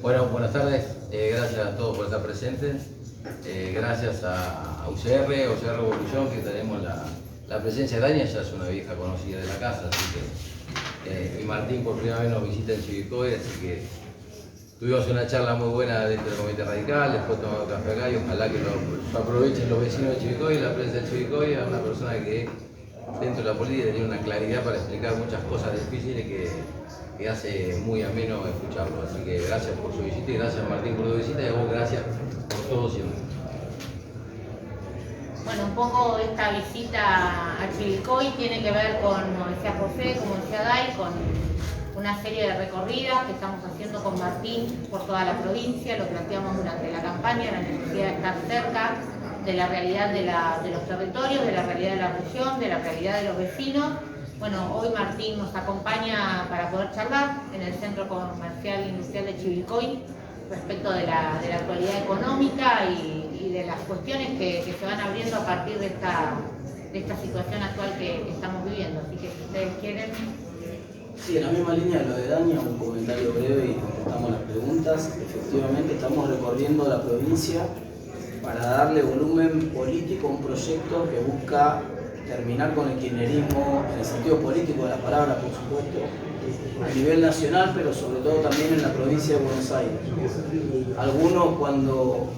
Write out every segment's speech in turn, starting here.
Bueno, buenas tardes. Gracias a todos por estar presentes. Gracias a UCR Evolución, que tenemos la presencia de Dania, ya es una vieja conocida de la casa, así que y Martín por primera vez nos visita en Chivilcoy, así que tuvimos una charla muy buena dentro del Comité Radical, después tomamos café acá y ojalá que lo aprovechen los vecinos de Chivilcoy, la prensa de Chivilcoy, a una persona que dentro de la política tenía una claridad para explicar muchas cosas difíciles que hace muy ameno escucharlo. Así que gracias por su visita y gracias Martín por tu visita y a vos gracias por todo siempre. Bueno, un poco esta visita a Chivilcoy tiene que ver con, como decía José, como decía Dai, con una serie de recorridas que estamos haciendo con Martín por toda la provincia. Lo planteamos durante la campaña, la necesidad de estar cerca de la realidad de los territorios, de la realidad de la región, de la realidad de los vecinos. Bueno, hoy Martín nos acompaña para poder charlar en el Centro Comercial Industrial de Chivilcoy respecto de la actualidad económica y de las cuestiones que se van abriendo a partir de esta situación actual que estamos viviendo. Así que si ustedes quieren... Sí, en la misma línea de lo de Dania, un comentario breve y contestamos las preguntas. Efectivamente, estamos recorriendo la provincia para darle volumen político a un proyecto que busca terminar con el kirchnerismo en el sentido político de la palabra, por supuesto, a nivel nacional, pero sobre todo también en la provincia de Buenos Aires. Algunos cuando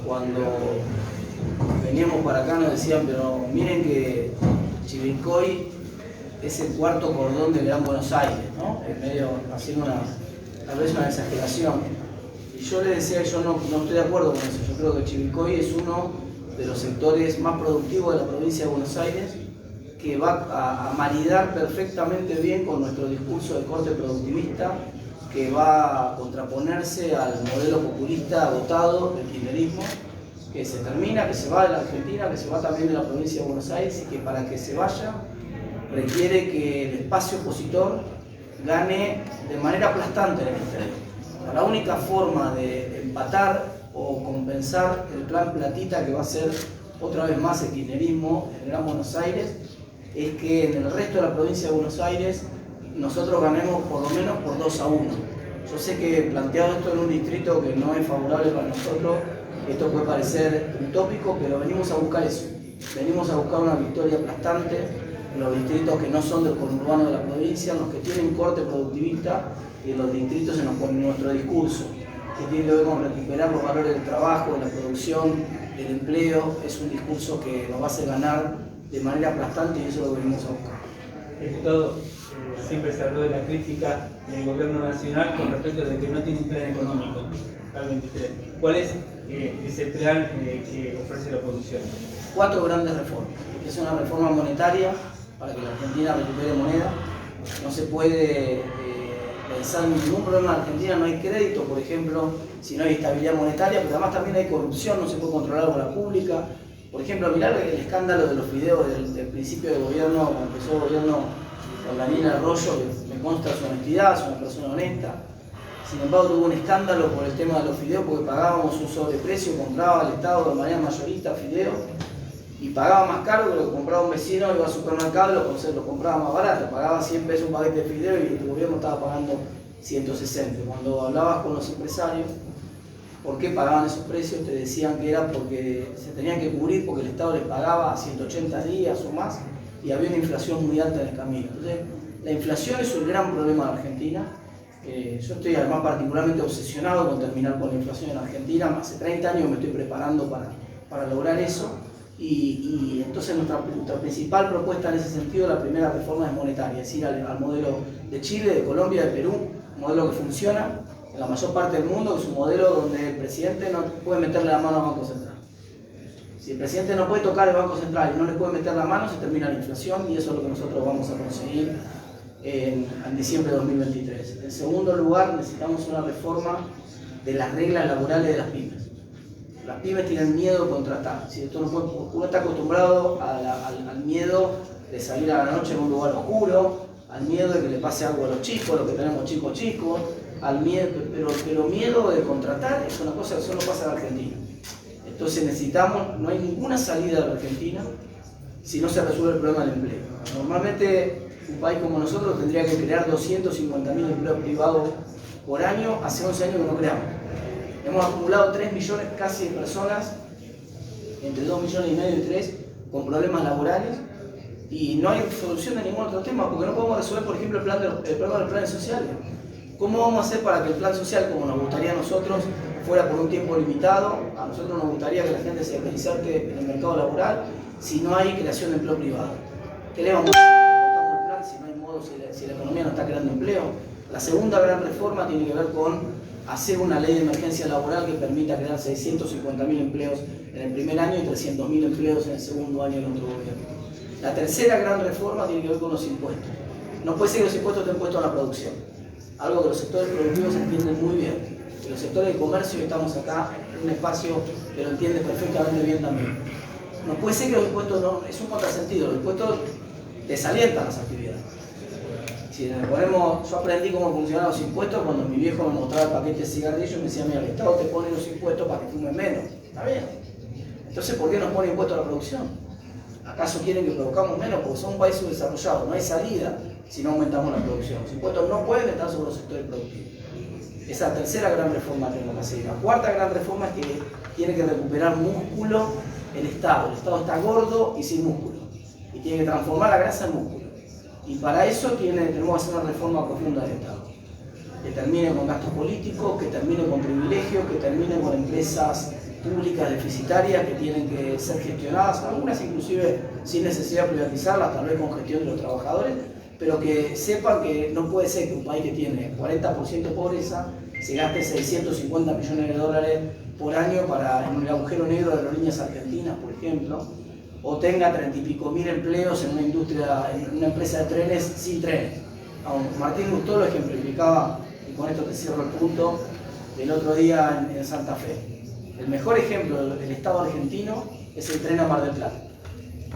veníamos para acá nos decían, pero miren que Chivilcoy es el cuarto cordón del Gran Buenos Aires, ¿no? Es medio haciendo tal vez una exageración. Y yo les decía que yo no estoy de acuerdo con eso. Yo creo que Chivilcoy es uno de los sectores más productivos de la provincia de Buenos Aires, que va a maridar perfectamente bien con nuestro discurso de corte productivista, que va a contraponerse al modelo populista agotado del kirchnerismo, que se termina, que se va de la Argentina, que se va también de la provincia de Buenos Aires, y que para que se vaya requiere que el espacio opositor gane de manera aplastante en el interior. La única forma de empatar o compensar el plan platita que va a ser otra vez más el kirchnerismo en el Gran Buenos Aires es que en el resto de la provincia de Buenos Aires nosotros ganemos por lo menos por 2-1. Yo sé que planteado esto en un distrito que no es favorable para nosotros, esto puede parecer utópico, pero venimos a buscar eso. Venimos a buscar una victoria aplastante en los distritos que no son del conurbano de la provincia, en los que tienen corte productivista y en los distritos en los que nuestro discurso, que tiene que ver con recuperar los valores del trabajo, de la producción, del empleo, es un discurso que nos va a hacer ganar de manera aplastante y eso es lo que venimos a buscar. Diputado, siempre se habló de la crítica del gobierno nacional con respecto de que no tiene un plan económico al 23. ¿Cuál es ese plan que ofrece la oposición? 4 grandes reformas. Es una reforma monetaria para que la Argentina recupere moneda. No se puede pensar en ningún problema en Argentina, no hay crédito, por ejemplo, si no hay estabilidad monetaria, pero además también hay corrupción, no se puede controlar la obra pública. Por ejemplo, mirar el escándalo de los fideos del principio de gobierno, cuando empezó el gobierno con Daniel Arroyo, que me consta su honestidad, es una persona honesta. Sin embargo, tuvo un escándalo por el tema de los fideos porque pagábamos un sobreprecio, compraba el Estado de manera mayorista fideos y pagaba más caro que lo que compraba un vecino, iba al supermercado y lo compraba más barato. Pagaba 100 pesos un paquete de fideos y el gobierno estaba pagando 160. Cuando hablabas con los empresarios, ¿por qué pagaban esos precios? Te decían que era porque se tenían que cubrir porque el Estado les pagaba a 180 días o más y había una inflación muy alta en el camino. Entonces, la inflación es un gran problema de Argentina. Yo estoy además particularmente obsesionado con terminar con la inflación en Argentina. Hace 30 años me estoy preparando para lograr eso. Y entonces nuestra principal propuesta en ese sentido, la primera reforma es monetaria, es ir al modelo de Chile, de Colombia, de Perú, un modelo que funciona en la mayor parte del mundo, que es un modelo donde el presidente no puede meterle la mano al Banco Central. Si el presidente no puede tocar el Banco Central y no le puede meter la mano, se termina la inflación y eso es lo que nosotros vamos a conseguir en diciembre de 2023. En segundo lugar, necesitamos una reforma de las reglas laborales de las pymes. Las pymes tienen miedo de contratar. Si uno está acostumbrado al miedo de salir a la noche en un lugar oscuro, al miedo de que le pase algo a los chicos, los que tenemos chicos, al miedo, pero miedo de contratar es una cosa que solo pasa en Argentina. Entonces no hay ninguna salida de la Argentina si no se resuelve el problema del empleo. Normalmente un país como nosotros tendría que crear 250.000 empleos privados por año, hace 11 años que no creamos. Hemos acumulado 3 millones casi de personas, entre 2 millones y medio y 3, con problemas laborales, y no hay solución de ningún otro tema, porque no podemos resolver, por ejemplo, el problema de los planes sociales. ¿Cómo vamos a hacer para que el plan social, como nos gustaría a nosotros, fuera por un tiempo limitado? A nosotros nos gustaría que la gente se inserte en el mercado laboral si no hay creación de empleo privado. ¿Qué le vamos a hacer? El plan si no hay modo, si la economía no está creando empleo. La segunda gran reforma tiene que ver con hacer una ley de emergencia laboral que permita crear 650.000 empleos en el primer año y 300.000 empleos en el segundo año del otro gobierno. La tercera gran reforma tiene que ver con los impuestos. No puede ser que los impuestos estén puestos a la producción. Algo que los sectores productivos entienden muy bien. Que los sectores de comercio, que estamos acá en un espacio que lo entiende perfectamente bien también. No puede ser que los impuestos no, es un contrasentido, los impuestos desalientan las actividades. Si yo aprendí cómo funcionan los impuestos cuando mi viejo me mostraba el paquete de cigarrillos y me decía, mira, el Estado te pone los impuestos para que fumen menos. Está bien. Entonces, ¿por qué nos pone impuestos a la producción? ¿Acaso quieren que produzcamos menos? Porque son un país subdesarrollado, no hay salida si no aumentamos la producción. Los impuestos no pueden estar sobre los sectores productivos. Esa es la tercera gran reforma que tenemos que hacer. La cuarta gran reforma es que tiene que recuperar músculo el Estado. El Estado está gordo y sin músculo. Y tiene que transformar la grasa en músculo. Y para eso tenemos que hacer una reforma profunda del Estado. Que termine con gastos políticos, que termine con privilegios, que termine con empresas públicas deficitarias que tienen que ser gestionadas, algunas inclusive sin necesidad de privatizarlas, tal vez con gestión de los trabajadores, pero que sepan que no puede ser que un país que tiene 40% de pobreza se gaste 650 millones de dólares por año en el agujero negro de aerolíneas argentinas, por ejemplo, o tenga 30 y pico mil empleos en una industria, en una empresa de trenes sin trenes. Martín Lustó lo ejemplificaba, y con esto te cierro el punto, el otro día en Santa Fe. El mejor ejemplo del Estado argentino es el tren a Mar del Plata.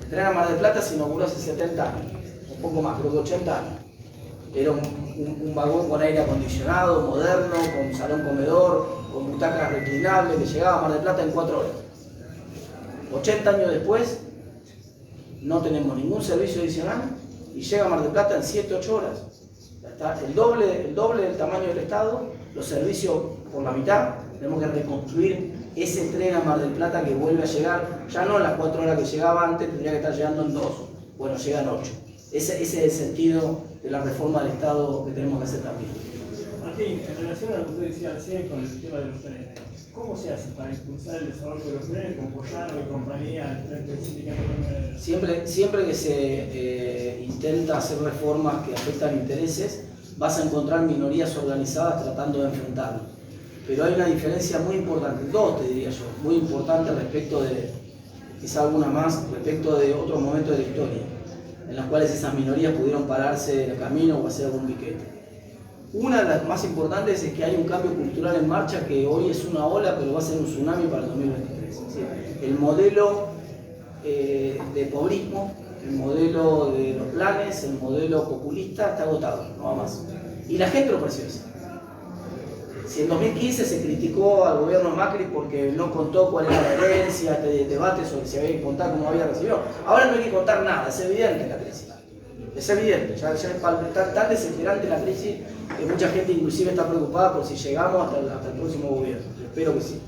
El tren a Mar del Plata se inauguró hace 70 años, un poco más, creo que 80 años. Era un vagón con aire acondicionado, moderno, con salón comedor, con butacas reclinables, que llegaba a Mar del Plata en 4 horas. 80 años después, no tenemos ningún servicio adicional y llega a Mar del Plata en 7-8 horas. Está el doble del tamaño del Estado, los servicios por la mitad. Tenemos que reconstruir ese tren a Mar del Plata que vuelve a llegar, ya no en las 4 horas que llegaba antes, tendría que estar llegando en 2. Bueno, llega en 8. Ese es el sentido de la reforma del Estado que tenemos que hacer también. Martín, en relación a lo que usted decía recién con el tema de los trenes, ¿cómo se hace para impulsar el desarrollo de los trenes con Poyano y compañía al frente del sindicato? Siempre que se intenta hacer reformas que afectan intereses, vas a encontrar minorías organizadas tratando de enfrentarlo. Pero hay una diferencia muy importante, dos te diría yo, muy importante respecto de, quizá alguna más, respecto de otros momentos de la historia, en las cuales esas minorías pudieron pararse en el camino o hacer algún piquete. Una de las más importantes es que hay un cambio cultural en marcha que hoy es una ola, pero va a ser un tsunami para el 2023. ¿Sí? El modelo de pobrismo, el modelo de los planes, el modelo populista está agotado, no va más. Y la gente lo percibe así. Si en 2015 se criticó al gobierno de Macri porque no contó cuál era la herencia, este debate sobre si había que contar cómo había recibido, ahora no hay que contar nada, es evidente la crisis. Es evidente, ya es tan desesperante la crisis que mucha gente inclusive está preocupada por si llegamos hasta el próximo gobierno. Espero que sí.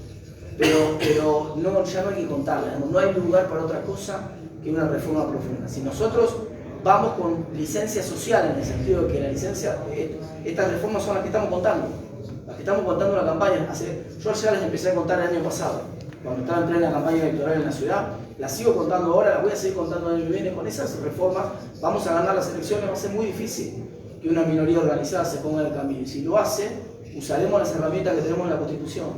Pero no, ya no hay que contarla, no hay lugar para otra cosa que una reforma profunda. Si nosotros vamos con licencia social, en el sentido de que la licencia, estas reformas son las que estamos contando. Las que estamos contando en la campaña. Yo ya les empecé a contar el año pasado, cuando estaba en plena campaña electoral en la ciudad. Las sigo contando ahora, las voy a seguir contando el año que viene. Con esas reformas vamos a ganar las elecciones. Va a ser muy difícil que una minoría organizada se ponga en el camino. Y si lo hace, usaremos las herramientas que tenemos en la Constitución.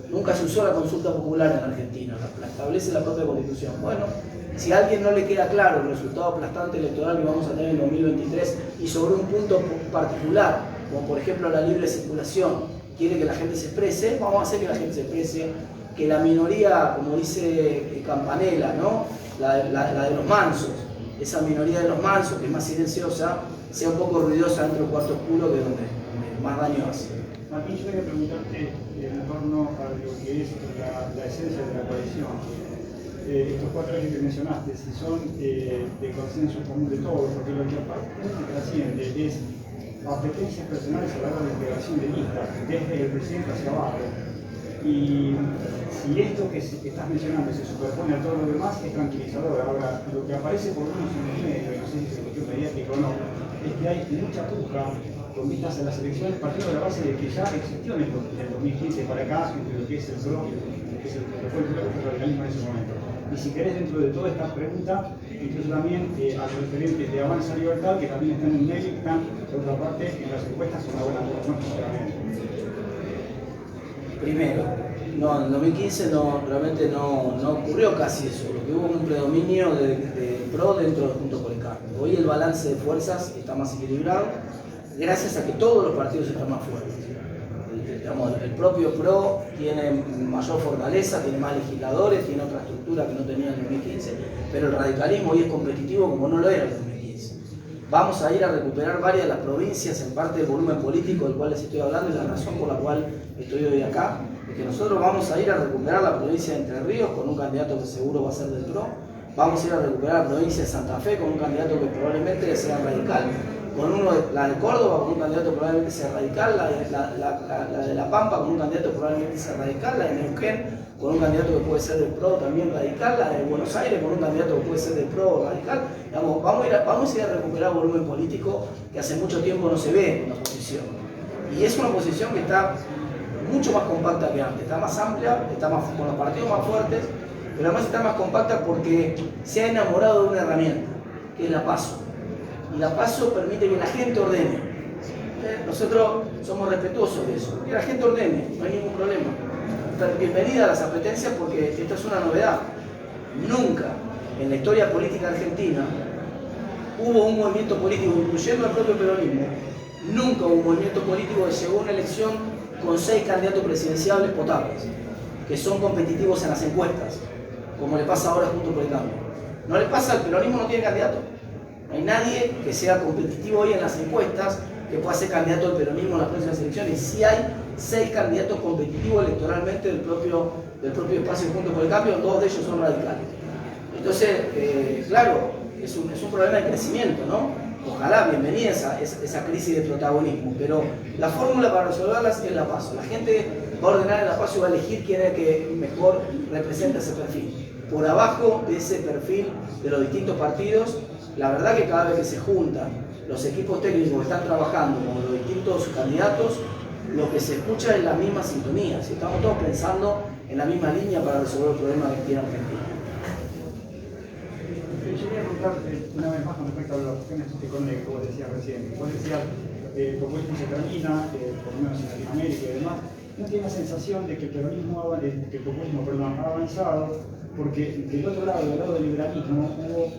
Nunca se usó la consulta popular en Argentina, la establece la propia Constitución. Bueno, si a alguien no le queda claro el resultado aplastante electoral que vamos a tener en 2023 y sobre un punto particular, como por ejemplo la libre circulación, quiere que la gente se exprese, vamos a hacer que la gente se exprese, que la minoría, como dice Campanella, ¿no? la de los mansos, esa minoría de los mansos, que es más silenciosa, sea un poco ruidosa dentro del cuarto oscuro, que es donde más daño hace. Martín, yo quería preguntarte en torno a lo que es la esencia de la coalición. Estos 4 ejes que mencionaste, si son de consenso común de todos, porque lo que aparte trasciende es apetencias personales a la hora de integración de listas, desde el presidente hacia abajo. Y si esto que estás mencionando se superpone a todo lo demás, es tranquilizador. Ahora, lo que aparece por lo menos en los medios, no sé si es cuestión mediática o no, es que hay mucha puja con vistas a las elecciones, partiendo de la base de que ya existió en el 2015 para acá, entre lo que es el PRO, que fue el radicalismo en ese momento. Y si querés, dentro de toda esta pregunta, incluso también a los referentes de Avanza Libertad, que también están en medio y están, por otra parte, en las encuestas con una buena población, sinceramente. Primero, no, en el 2015 realmente no ocurrió casi eso, lo que hubo un predominio de PRO dentro de Juntos por el Cambio. Hoy el balance de fuerzas está más equilibrado, gracias a que todos los partidos están más fuertes. El propio PRO tiene mayor fortaleza, tiene más legisladores, tiene otra estructura que no tenía en el 2015, pero el radicalismo hoy es competitivo como no lo era en el 2015. Vamos a ir a recuperar varias de las provincias en parte del volumen político del cual les estoy hablando, y la razón por la cual estoy hoy acá es que nosotros vamos a ir a recuperar la provincia de Entre Ríos con un candidato que seguro va a ser del PRO, vamos a ir a recuperar la provincia de Santa Fe con un candidato que probablemente sea radical, la de Córdoba con un candidato probablemente sea radical, la de La Pampa con un candidato probablemente sea radical, la de Neuquén con un candidato que puede ser del PRO también radical, la de Buenos Aires con un candidato que puede ser del PRO radical. Digamos, vamos a ir a recuperar volumen político que hace mucho tiempo no se ve en la oposición. Y es una oposición que está mucho más compacta que antes, está más amplia, está con los partidos más fuertes, pero además está más compacta porque se ha enamorado de una herramienta, que es la PASO. Y la PASO permite que la gente ordene. Nosotros somos respetuosos de eso, que la gente ordene, no hay ningún problema. Bienvenida a las apetencias porque esta es una novedad. Nunca en la historia política argentina hubo un movimiento político, incluyendo el propio peronismo, nunca hubo un movimiento político que llegó a una elección con 6 candidatos presidenciales potables, que son competitivos en las encuestas, como le pasa ahora Juntos por el Cambio. No le pasa, el peronismo no tiene candidato. No hay nadie que sea competitivo hoy en las encuestas que pueda ser candidato del peronismo en las próximas elecciones. Sí hay 6 candidatos competitivos electoralmente del propio espacio Juntos por el Cambio, 2 de ellos son radicales. Entonces, claro, es un problema de crecimiento, ¿no? Ojalá, bienvenida esa crisis de protagonismo, pero la fórmula para resolverlas es la PASO. La gente va a ordenar en la PASO y va a elegir quién es el que mejor representa ese perfil. Por abajo de ese perfil de los distintos partidos, la verdad que cada vez que se juntan los equipos técnicos que están trabajando con los distintos candidatos, lo que se escucha es la misma sintonía. Si estamos todos pensando en la misma línea para resolver el problema que tiene Argentina. Yo quería preguntarte una vez más con respecto a las cuestiones económicas que vos decías recién. Vos decías que el populismo se termina, por lo menos en Latinoamérica y demás. ¿No tiene la sensación de que el populismo ha avanzado? Porque del otro lado, del lado del liberalismo, hubo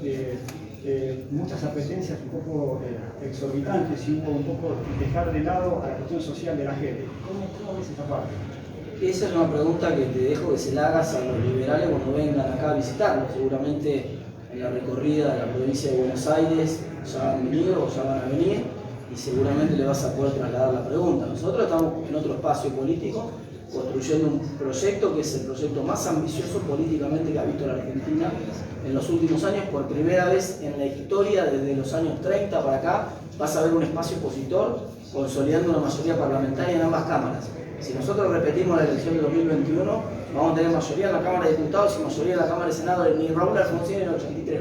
muchas apetencias un poco exorbitantes y hubo un poco dejar de lado a la cuestión social de la gente. ¿Cómo ves esta parte? Esa es una pregunta que te dejo que se la hagas a los liberales cuando vengan acá a visitarnos. Seguramente en la recorrida de la provincia de Buenos Aires ya han venido o ya van a venir y seguramente le vas a poder trasladar la pregunta. Nosotros estamos en otro espacio político construyendo un proyecto que es el proyecto más ambicioso políticamente que ha visto la Argentina en los últimos años. Por primera vez en la historia, desde los años 30 para acá, vas a ver un espacio opositor consolidando una mayoría parlamentaria en ambas cámaras. Si nosotros repetimos la elección de 2021, vamos a tener mayoría en la Cámara de Diputados y mayoría en la Cámara de Senado, ni Raúl Alfonsín en el 83.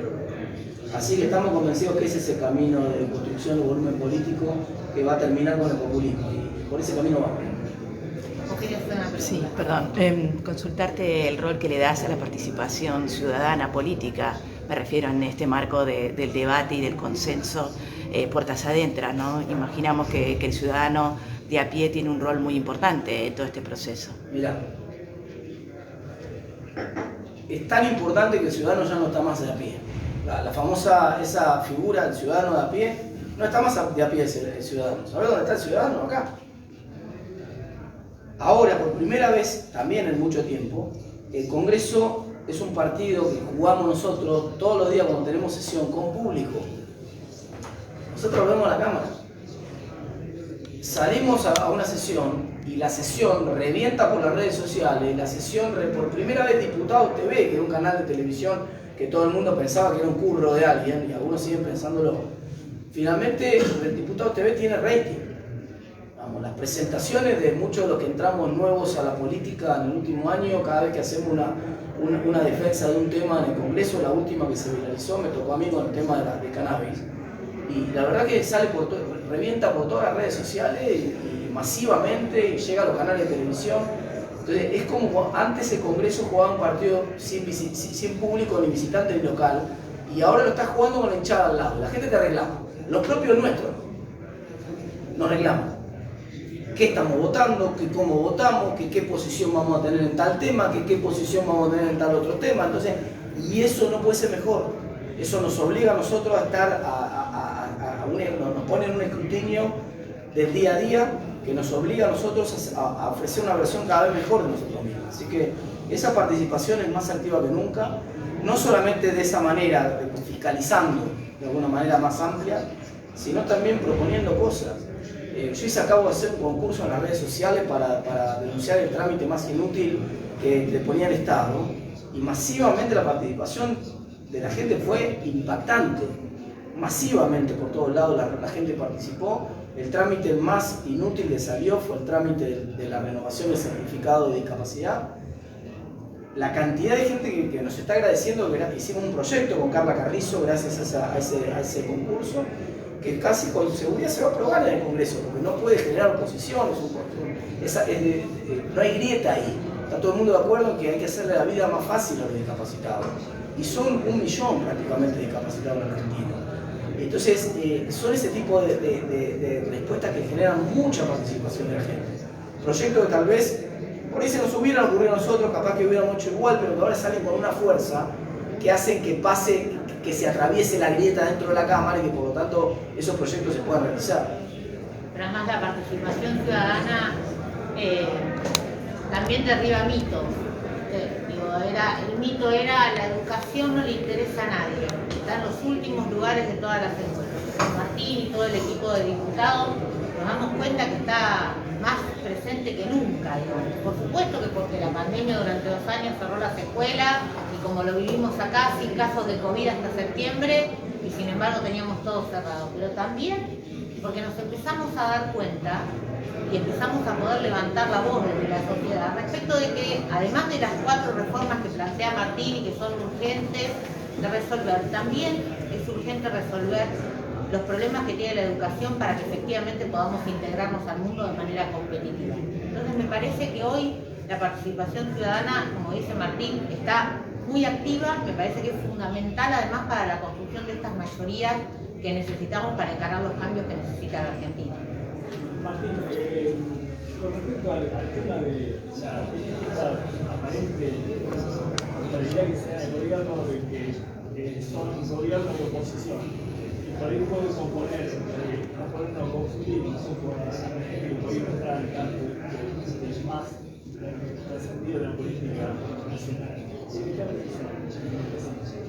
Así que estamos convencidos que ese es el camino de construcción de volumen político que va a terminar con el populismo y por ese camino vamos. Sí, perdón. Consultarte el rol que le das a la participación ciudadana política, me refiero en este marco del debate y del consenso puertas adentro, ¿no? Imaginamos que el ciudadano de a pie tiene un rol muy importante en todo este proceso. Mirá, es tan importante que el ciudadano ya no está más de a pie. La famosa, esa figura del ciudadano de a pie, no está más de a pie el ciudadano. ¿Sabés dónde está el ciudadano? Acá. Ahora, por primera vez, también en mucho tiempo, el Congreso es un partido que jugamos nosotros todos los días cuando tenemos sesión con público. Nosotros vemos la Cámara. Salimos a una sesión y la sesión revienta por las redes sociales. La sesión, por primera vez, Diputados TV, que era un canal de televisión que todo el mundo pensaba que era un curro de alguien, y algunos siguen pensándolo. finalmente el Diputados TV tiene rating. Vamos, las presentaciones de muchos de los que entramos nuevos a la política en el último año, cada vez que hacemos una defensa de un tema en el Congreso, la última que se viralizó me tocó a mí con el tema de cannabis. Y la verdad que sale revienta por todas las redes sociales y masivamente, y llega a los canales de televisión. Entonces es como antes el Congreso jugaba un partido sin público, ni visitante ni local, y ahora lo estás jugando con la hinchada al lado. La gente te reclama, los propios nuestros nos reclaman. ¿Qué estamos votando? ¿Cómo votamos? ¿Qué posición vamos a tener en tal tema? ¿Qué posición vamos a tener en tal otro tema? Entonces, y eso no puede ser mejor. Eso nos obliga a nosotros a estar, nos pone en un escrutinio del día a día que nos obliga a nosotros a ofrecer una versión cada vez mejor de nosotros mismos. Así que esa participación es más activa que nunca, no solamente de esa manera, fiscalizando de alguna manera más amplia, sino también proponiendo cosas. Yo acabo de hacer un concurso en las redes sociales para denunciar el trámite más inútil que le ponía el Estado, y masivamente la participación de la gente fue impactante. Masivamente por todos lados la gente participó. El trámite más inútil que salió fue el trámite de la renovación del certificado de discapacidad. La cantidad de gente que nos está agradeciendo, que hicimos un proyecto con Carla Carrizo gracias a ese concurso, que casi con seguridad se va a aprobar en el Congreso, porque no puede generar oposiciones, no hay grieta ahí. Está todo el mundo de acuerdo en que hay que hacerle la vida más fácil a los discapacitados. Y son 1 millón prácticamente de discapacitados en Argentina. Entonces, son ese tipo de respuestas que generan mucha participación de la gente. Proyectos que tal vez por ahí se nos hubieran ocurrido a nosotros, capaz que hubiéramos hecho igual, pero que ahora salen con una fuerza que hacen que pase, que se atraviese la grieta dentro de la Cámara y que por lo tanto esos proyectos se puedan realizar. Pero además la participación ciudadana también derriba mitos. El mito era la educación no le interesa a nadie. Está en los últimos lugares de todas las encuestas. Martín y todo el equipo de diputados nos damos cuenta que está más presente que nunca. Por supuesto que porque la pandemia durante 2 años cerró las escuelas y como lo vivimos acá sin casos de COVID hasta septiembre y sin embargo teníamos todo cerrado. Pero también porque nos empezamos a dar cuenta y empezamos a poder levantar la voz desde la sociedad respecto de que, además de las 4 reformas que plantea Martín y que son urgentes de resolver, también es urgente resolver los problemas que tiene la educación para que efectivamente podamos integrarnos al mundo de manera competitiva. Entonces me parece que hoy la participación ciudadana, como dice Martín, está muy activa, me parece que es fundamental además para la construcción de estas mayorías que necesitamos para encarar los cambios que necesita la Argentina. Martín, con respecto al tema de esta aparente autoridad que sea el gobierno, de que son gobiernos de oposición, y por ahí puede componer una consultiva un poco a la gente que el gobierno está al tanto de más trascendido de la política nacional.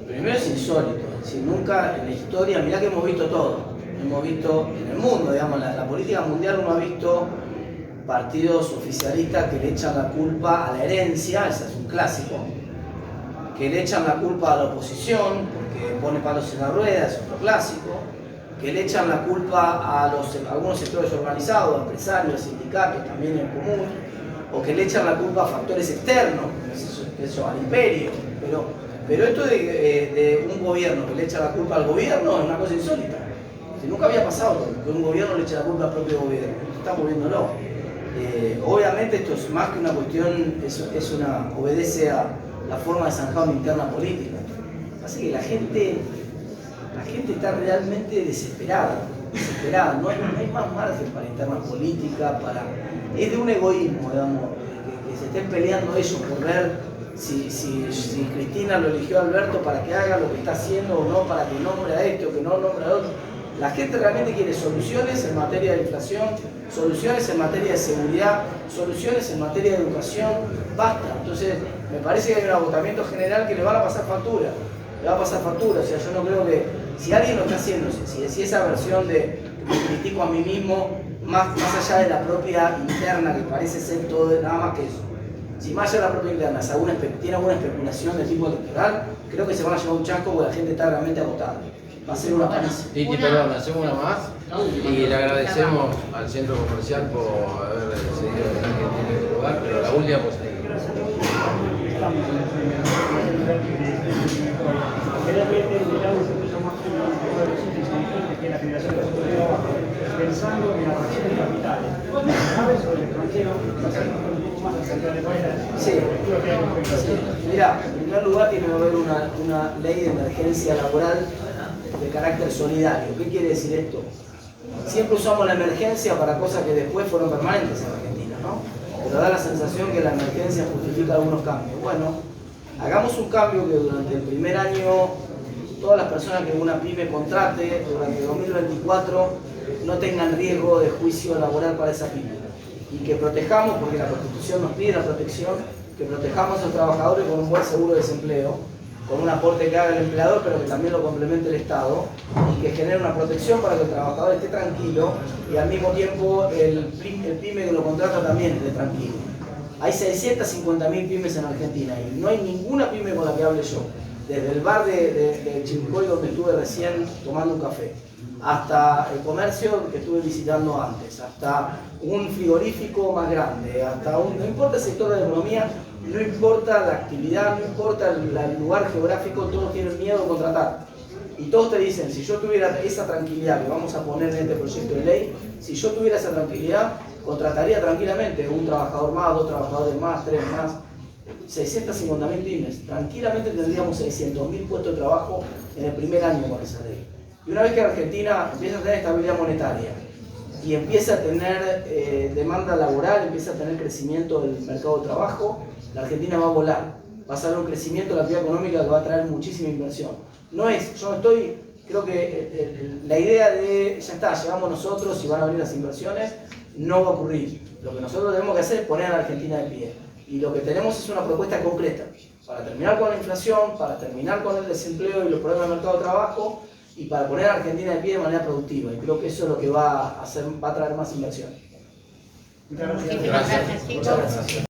Primero es insólito, si nunca en la historia, mirá que hemos visto todo. Hemos visto en el mundo, digamos, la política mundial uno ha visto partidos oficialistas que le echan la culpa a la herencia, ese es un clásico, que le echan la culpa a la oposición porque pone palos en la rueda, es otro clásico, que le echan la culpa a algunos sectores organizados, a empresarios, sindicatos, también en común, o que le echan la culpa a factores externos, eso al imperio, pero esto de un gobierno que le echa la culpa al gobierno es una cosa insólita. Nunca había pasado que un gobierno le eche la culpa al propio gobierno, estamos viéndolo. Obviamente esto es más que una cuestión, obedece a la forma de zanjar una interna política. Así que la gente está realmente desesperada, no hay más margen para interna política, es de un egoísmo, digamos, que se estén peleando ellos por ver si Cristina lo eligió a Alberto para que haga lo que está haciendo o no, para que nombre a este o que no nombre a otro. La gente realmente quiere soluciones en materia de inflación, soluciones en materia de seguridad, soluciones en materia de educación, basta. Entonces, me parece que hay un agotamiento general que le van a pasar factura, o sea, yo no creo que, si alguien lo está haciendo, si esa versión de me critico a mí mismo, más allá de la propia interna, que parece ser todo, nada más que eso, si más allá de la propia interna tiene alguna especulación de tipo electoral, creo que se van a llevar un chasco porque la gente está realmente agotada. va a ser una paliza. Titi, perdón, hacemos una más y le agradecemos al centro comercial por haber cedido en este lugar, pero la última pues ahí. Estamos en el quería pedirte un poquito más uno de los sitios inteligentes que es la generación de puestos de trabajo, pensando en la atracción de capitales. ¿Sabes sobre el extranjero? Un poco más acerca de manera. Sí. Mira, en primer lugar tiene que haber una ley de emergencia laboral de carácter solidario. ¿Qué quiere decir esto? Siempre usamos la emergencia para cosas que después fueron permanentes en Argentina, ¿no? Pero da la sensación que la emergencia justifica algunos cambios. Bueno, hagamos un cambio que durante el primer año todas las personas que una pyme contrate durante 2024 no tengan riesgo de juicio laboral para esa pyme. Y que protejamos, porque la Constitución nos pide la protección, que protejamos a los trabajadores con un buen seguro de desempleo, con un aporte que haga el empleador, pero que también lo complemente el Estado, y que genere una protección para que el trabajador esté tranquilo y al mismo tiempo el pyme que lo contrata también esté tranquilo. Hay 650.000 pymes en Argentina y no hay ninguna pyme con la que hable yo. Desde el bar de Chivilcoy, donde estuve recién tomando un café, hasta el comercio que estuve visitando antes, hasta un frigorífico más grande, hasta no importa el sector de la economía, no importa la actividad, no importa el lugar geográfico, todos tienen miedo de contratar. Y todos te dicen, si yo tuviera esa tranquilidad que vamos a poner en este proyecto de ley, si yo tuviera esa tranquilidad, contrataría tranquilamente un trabajador más, 2 trabajadores más, 3 más. 650.000 pymes, tranquilamente tendríamos 600.000 puestos de trabajo en el primer año con esa ley. Y una vez que Argentina empieza a tener estabilidad monetaria y empieza a tener demanda laboral, empieza a tener crecimiento del mercado de trabajo, la Argentina va a volar, va a ser un crecimiento de la actividad económica que va a traer muchísima inversión. Yo no estoy, creo que la idea de ya está, llegamos nosotros y van a venir las inversiones, no va a ocurrir. Lo que nosotros tenemos que hacer es poner a la Argentina de pie. Y lo que tenemos es una propuesta concreta para terminar con la inflación, para terminar con el desempleo y los problemas del mercado de trabajo y para poner a Argentina de pie de manera productiva. Y creo que eso es lo que va a traer más inversión. Muchas gracias. Muchísimas gracias, chicos. Muchas gracias.